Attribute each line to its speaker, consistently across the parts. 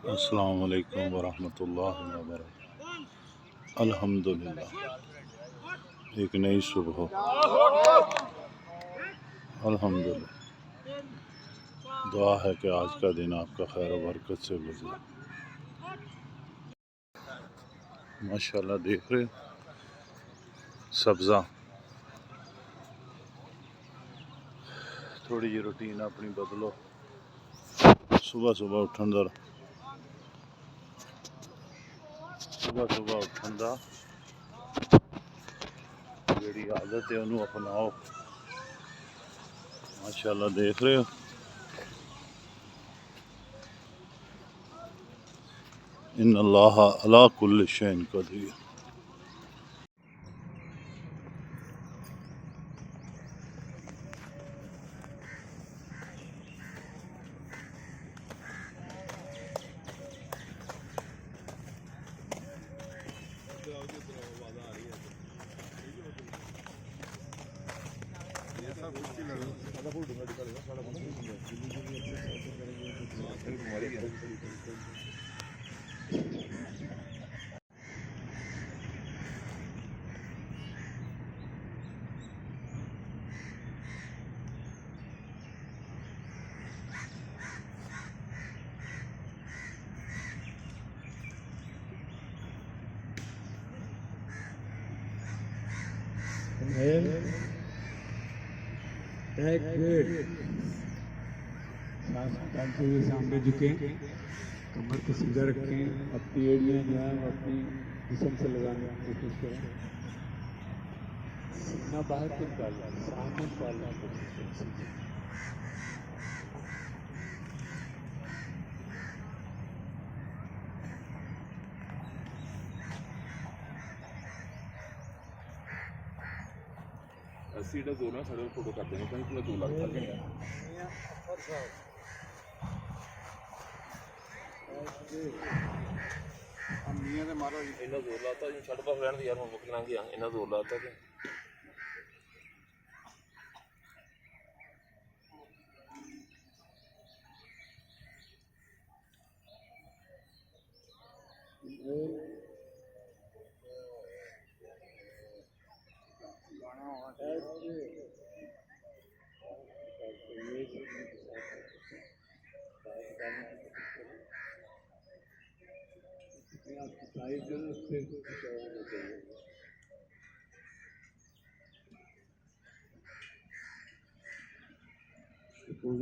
Speaker 1: अस्सलाम वालेकुम वरहमतुल्लाहि वबरकातुहू। अल्हम्दुलिल्लाह, एक नई सुबह। अल्हम्दुलिल्लाह, दुआ है कि आज का दिन आपका खैर व बरकत से गुजरे। माशाल्लाह देख रहे सब्ज़ा। थोड़ी जी रूटीन अपनी बदलो। सुबह सुबह उठन दा जिहड़ी आदत है उन्होंने अपनाओ। माशाल्लाह देख रहे हो, इन्नल्लाह अला कुल्लि शैइन कदीर।
Speaker 2: सांस निकालते हुए सामने झुकें, कमर को सीधा रखें, अपनी एड़ियां जो है वो अपनी जिस्म से लगाने की कोशिश करें। सीना बाहर को निकालें, सामने निकालने की कोशिश करें।
Speaker 3: सीधा जोर ना सारे फोटो करते हैं कहीं पूरा 2 लाख तक है अम्मियां ने मारो इन्ना जोर लाता जी छड़ बस रहन यार हम मुक लंघ गया इन्ना जोर लाता कि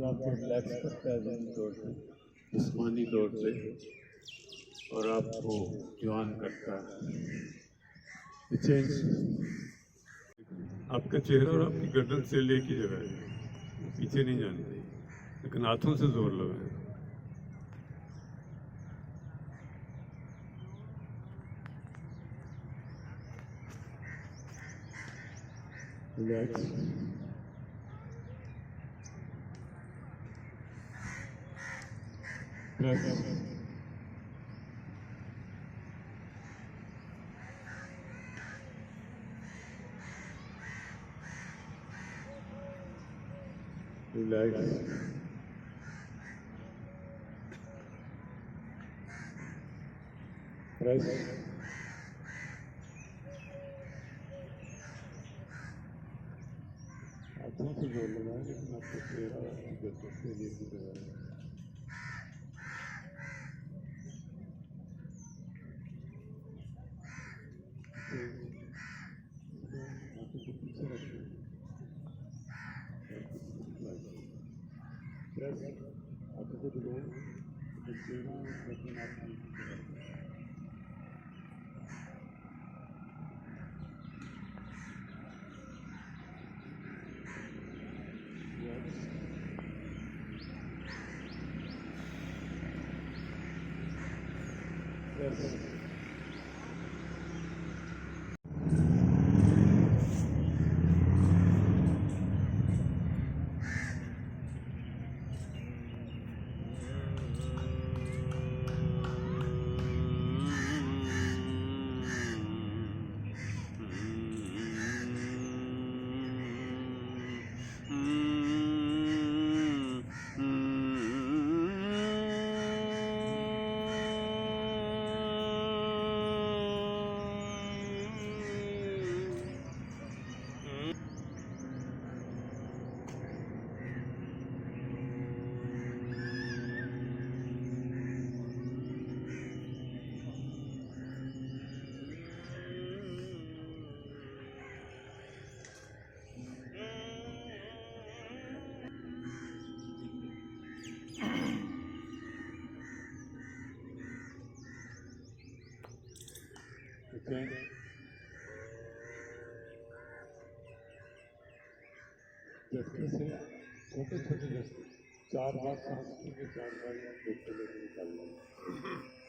Speaker 2: आपको रिलैक्स करता है ज़हनी तौर पे, जिस्मानी तौर पे, और आपको जवान करता है। आपका चेहरा और आपकी गर्दन से लेके जगह है, पीछे नहीं जानी चाहिए, लेकिन हाथों से जोर लगाएं। रिलैक्स। प्रेस। रिलैक्स। प्रेस। हाथों से जोर लगाएं, लेकिन आपको चेहरा और आपकी गर्दन से लेके जगह है। झटके से छोटे छोटे रास्ते 4 बार सांस लेंगे, 4 बार झटके लेके निकाल लेंगे।